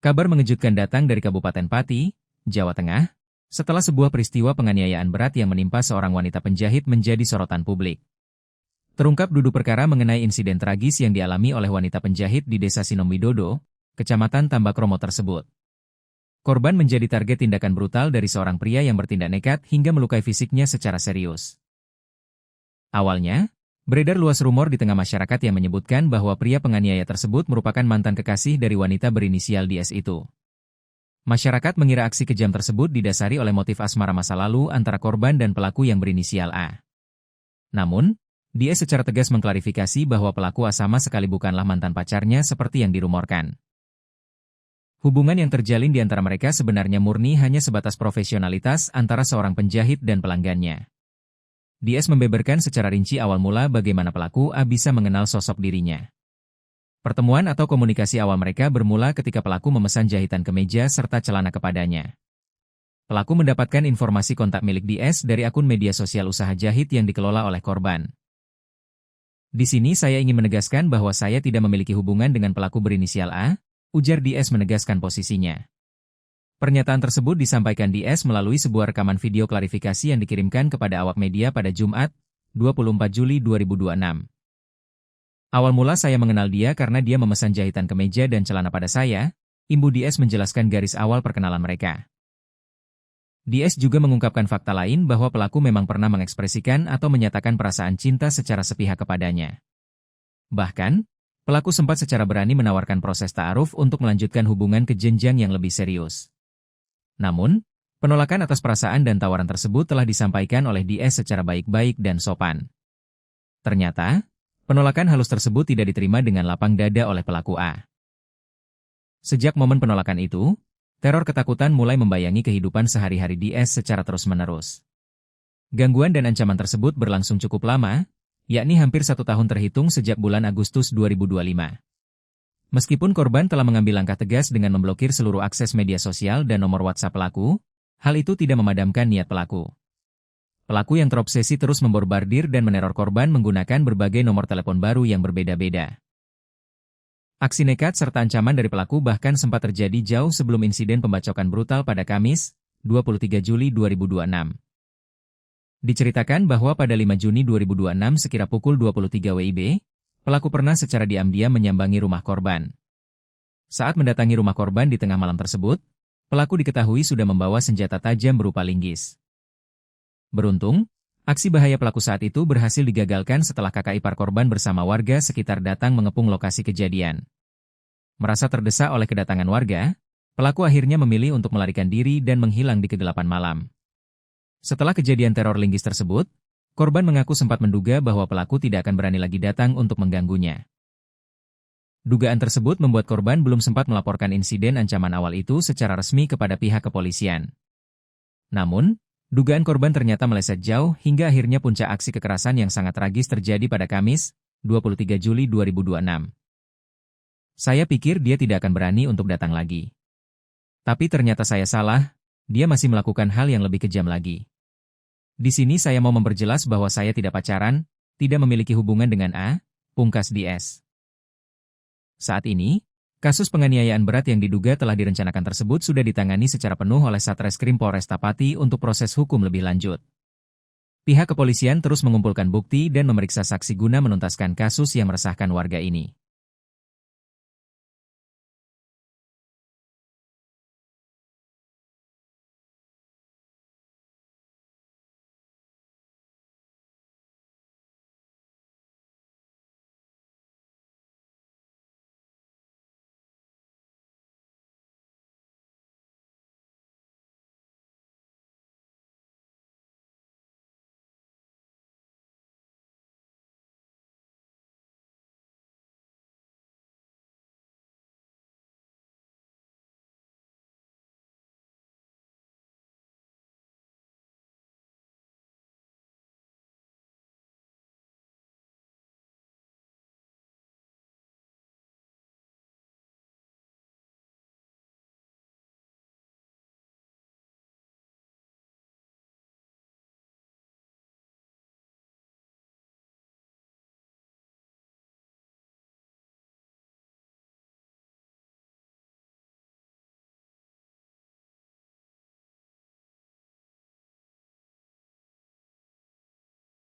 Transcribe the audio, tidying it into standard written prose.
Kabar mengejutkan datang dari Kabupaten Pati, Jawa Tengah, setelah sebuah peristiwa penganiayaan berat yang menimpa seorang wanita penjahit menjadi sorotan publik. Terungkap duduk perkara mengenai insiden tragis yang dialami oleh wanita penjahit di Desa Sinomwidodo, Kecamatan Tambakromo tersebut. Korban menjadi target tindakan brutal dari seorang pria yang bertindak nekat hingga melukai fisiknya secara serius. Awalnya, beredar luas rumor di tengah masyarakat yang menyebutkan bahwa pria penganiaya tersebut merupakan mantan kekasih dari wanita berinisial DS itu. Masyarakat mengira aksi kejam tersebut didasari oleh motif asmara masa lalu antara korban dan pelaku yang berinisial A. Namun, DS secara tegas mengklarifikasi bahwa pelaku A sama sekali bukanlah mantan pacarnya seperti yang dirumorkan. Hubungan yang terjalin di antara mereka sebenarnya murni hanya sebatas profesionalitas antara seorang penjahit dan pelanggannya. DS membeberkan secara rinci awal mula bagaimana pelaku A bisa mengenal sosok dirinya. Pertemuan atau komunikasi awal mereka bermula ketika pelaku memesan jahitan kemeja serta celana kepadanya. Pelaku mendapatkan informasi kontak milik DS dari akun media sosial usaha jahit yang dikelola oleh korban. Di sini saya ingin menegaskan bahwa saya tidak memiliki hubungan dengan pelaku berinisial A, ujar DS menegaskan posisinya. Pernyataan tersebut disampaikan DS melalui sebuah rekaman video klarifikasi yang dikirimkan kepada awak media pada Jumat, 24 Juli 2026. Awal mula saya mengenal dia karena dia memesan jahitan kemeja dan celana pada saya, imbu DS menjelaskan garis awal perkenalan mereka. DS juga mengungkapkan fakta lain bahwa pelaku memang pernah mengekspresikan atau menyatakan perasaan cinta secara sepihak kepadanya. Bahkan, pelaku sempat secara berani menawarkan proses ta'aruf untuk melanjutkan hubungan ke jenjang yang lebih serius. Namun, penolakan atas perasaan dan tawaran tersebut telah disampaikan oleh DS secara baik-baik dan sopan. Ternyata, penolakan halus tersebut tidak diterima dengan lapang dada oleh pelaku A. Sejak momen penolakan itu, teror ketakutan mulai membayangi kehidupan sehari-hari DS secara terus-menerus. Gangguan dan ancaman tersebut berlangsung cukup lama, yakni hampir 1 tahun terhitung sejak bulan Agustus 2025. Meskipun korban telah mengambil langkah tegas dengan memblokir seluruh akses media sosial dan nomor WhatsApp pelaku, hal itu tidak memadamkan niat pelaku. Pelaku yang terobsesi terus memborbardir dan meneror korban menggunakan berbagai nomor telepon baru yang berbeda-beda. Aksi nekat serta ancaman dari pelaku bahkan sempat terjadi jauh sebelum insiden pembacokan brutal pada Kamis, 23 Juli 2026. Diceritakan bahwa pada 5 Juni 2026 sekira pukul 23 WIB, pelaku pernah secara diam-diam menyambangi rumah korban. Saat mendatangi rumah korban di tengah malam tersebut, pelaku diketahui sudah membawa senjata tajam berupa linggis. Beruntung, aksi bahaya pelaku saat itu berhasil digagalkan setelah kakak ipar korban bersama warga sekitar datang mengepung lokasi kejadian. Merasa terdesak oleh kedatangan warga, pelaku akhirnya memilih untuk melarikan diri dan menghilang di kegelapan malam. Setelah kejadian teror linggis tersebut, korban mengaku sempat menduga bahwa pelaku tidak akan berani lagi datang untuk mengganggunya. Dugaan tersebut membuat korban belum sempat melaporkan insiden ancaman awal itu secara resmi kepada pihak kepolisian. Namun, dugaan korban ternyata meleset jauh hingga akhirnya puncak aksi kekerasan yang sangat tragis terjadi pada Kamis, 23 Juli 2026. Saya pikir dia tidak akan berani untuk datang lagi. Tapi ternyata saya salah, dia masih melakukan hal yang lebih kejam lagi. Di sini saya mau memperjelas bahwa saya tidak pacaran, tidak memiliki hubungan dengan A, pungkas DS. Saat ini, kasus penganiayaan berat yang diduga telah direncanakan tersebut sudah ditangani secara penuh oleh Satreskrim Polresta Pati untuk proses hukum lebih lanjut. Pihak kepolisian terus mengumpulkan bukti dan memeriksa saksi guna menuntaskan kasus yang meresahkan warga ini.